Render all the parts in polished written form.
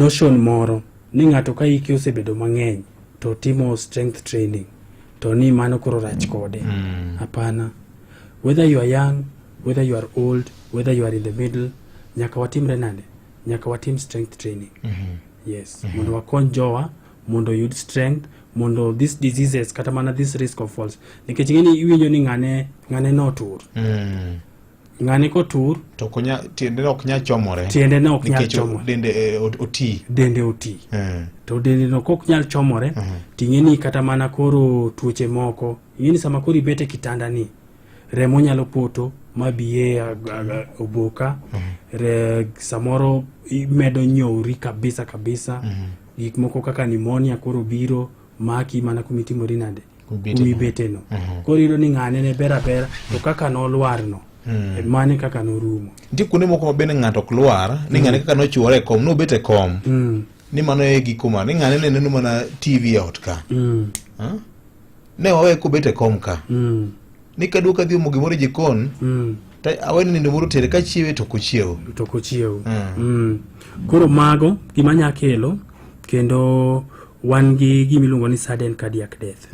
notion moro ni ng'ato ka iki osebedo mang'eny to timo strength training to ni mano koro rach kode. Hapana. Whether you are young, whether you are old, whether you are in the middle, nyaka watimre nade? Nyaka watim strength training. Yes. Mondo wakony jowa, mondo yud strength, mondo these diseases kata mana this risk of falls. Nikech ng'eni iwinjo ni ng'ane no tur. Ng'ane ko tur to konya tiende ok nya chomore. Tiende no ok nya chomore. Dende oti. To dende no ok nyal chomore. Ting'eni kata mana koro tuoche moko. Ing'eni sama koro ibete kitanda ni remo nyalo poto mabiye oboka. Samoro imedo nyori kabisa. Gik moko kaka pneumonia koro biro maki mana kumitimori nade. Kumibete no. Koro iro ni ng'ane ne bera to kaka no lwar no. Mane kaka no rumo. Ndi kune moko mabene ng'ato klwar ni ng'ane kaka no chuore kom no bete kom. Ni mano e giko ma ni ng'ane ne neno mana TV out ka. Ne wawe ko bete kom ka. Ni kadu ka dio mogimore jikon. Ta aweni ni ndumuru tere ka chiewe to kuchiew. Koro mago gimanya kelo kendo wan gi gimiluongo ni sudden cardiac death.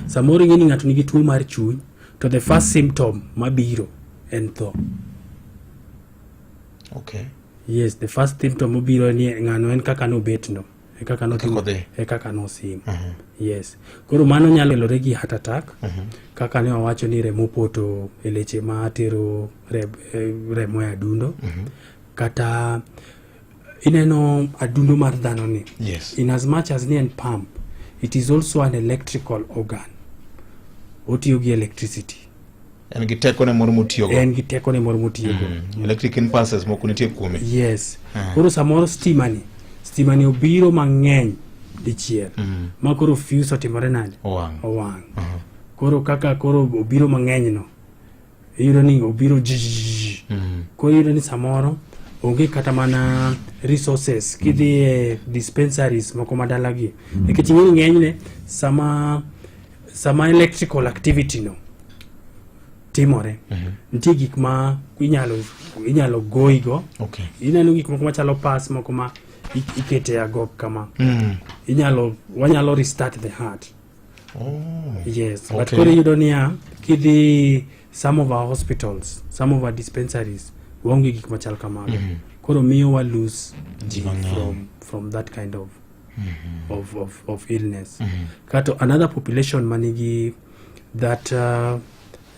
Samoro ng'eni ng'ato nigi tuo mar chuny to the first symptom mabiro en tho. Okay. Yes, the first symptom mabiro ni ng'ano en kaka no bet no. E kaka no kaka no sim. Yes. Koro mano nyalo kelore gi heart attack. Kaka ne wawacho ni remo poto e leche ma tero remo e adundo. Kata ineno adundo mar dhano ni. Yes. In as much as ni en pump, it is also an electrical organ. Otiyo gi electricity. En gi teko ne moro mutiyogo. Electric impulses moko nitie kuome. Yes. Koro samoro stima ni obiro mang'eny dichiel. Ma koro fuse otimore nade? Owang. Koro kaka koro obiro mang'eny no. Iyudo ni obiro Koro iyudo ni samoro onge kata mana resources kidhi e dispensaries moko madalagi. Nikech ng'enyne sama electrical activity no timore. Nitie gik ma inyalo goigo. Okay. Ineno gik moko machalo pass moko ma ikete agok kama. Wanyalo restart the heart. Yes. Okay. But kore yudo niya kidhi some of our hospitals, some of our dispensaries waonge gik machal kamago. Koro miyo wa lose from that kind of illness. Kato another population manigi that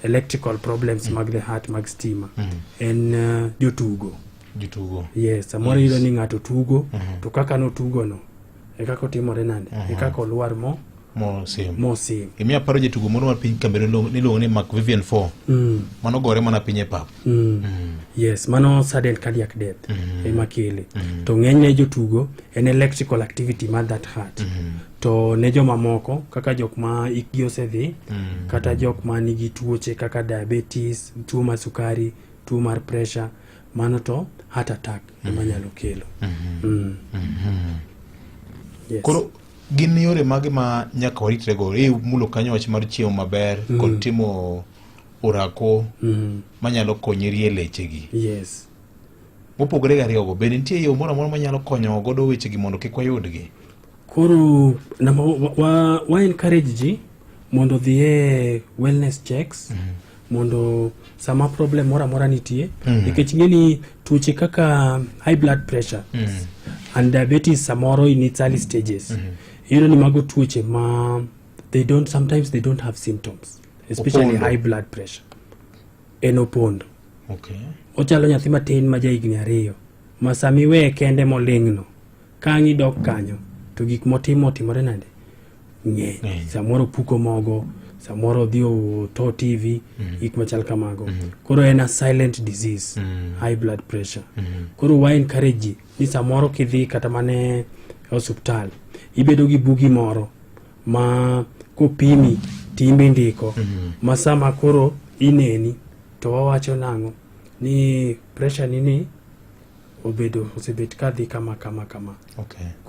electrical problems mag the heart mag stima en jotugo. Yes, amore ilo ni ng'ato tugo to kaka no tugo no e kaka otimore nande e kaka olwar mo sim. Emi aparo jotugo moro mar piny Cameroon niluongo ni Mark Vivian 4. Mano gore mana piny e pap. Yes, mano sudden cardiac death ema kele. To ng'enyne jotugo en electrical activity mar that heart. To ne joma moko kaka jok ma ikgi osedhi kata jok ma nigi tuoche kaka diabetes, tuo mar sukari, tuo mar pressure, mano to heart attack ema nyalo kelo. Yes. Koro gin yore mage ma nyaka waritre go mulo kanyo wach mar chiemo maber kod timo orako manyalo konyeri e lechegi. Yes. Mopogore ga riyogo bende nitie yo moro amora manyalo konyo godo wechegi mondo kik wayudgi. Koro wa encourage ji mondo dhi e wellness checks. Mondo sama problem mora mora nitie nikech ng'eni tuoche kaka high blood pressure and diabetes samoro in its early stages. You know ni mago tuoche ma sometimes they don't have symptoms, especially high blood pressure. Opondo. Okay. Ochalo nyathi matin ma jahigni 2 ma sami we kende moling'no kangi dok kanyo to gik motimore nade ng'eny. Samoro puko mogo, samoro dio to TV, gik machal kamago. Koro en a silent disease, high blood pressure. Koro wa encourage ni samoro kidhi kata mane hospital ibedo gi bugi moro ma kopimi timbe ndiko ma sama koro ineni to wawacho nang'o ni pressure nini osebet kadhi kama. Okay.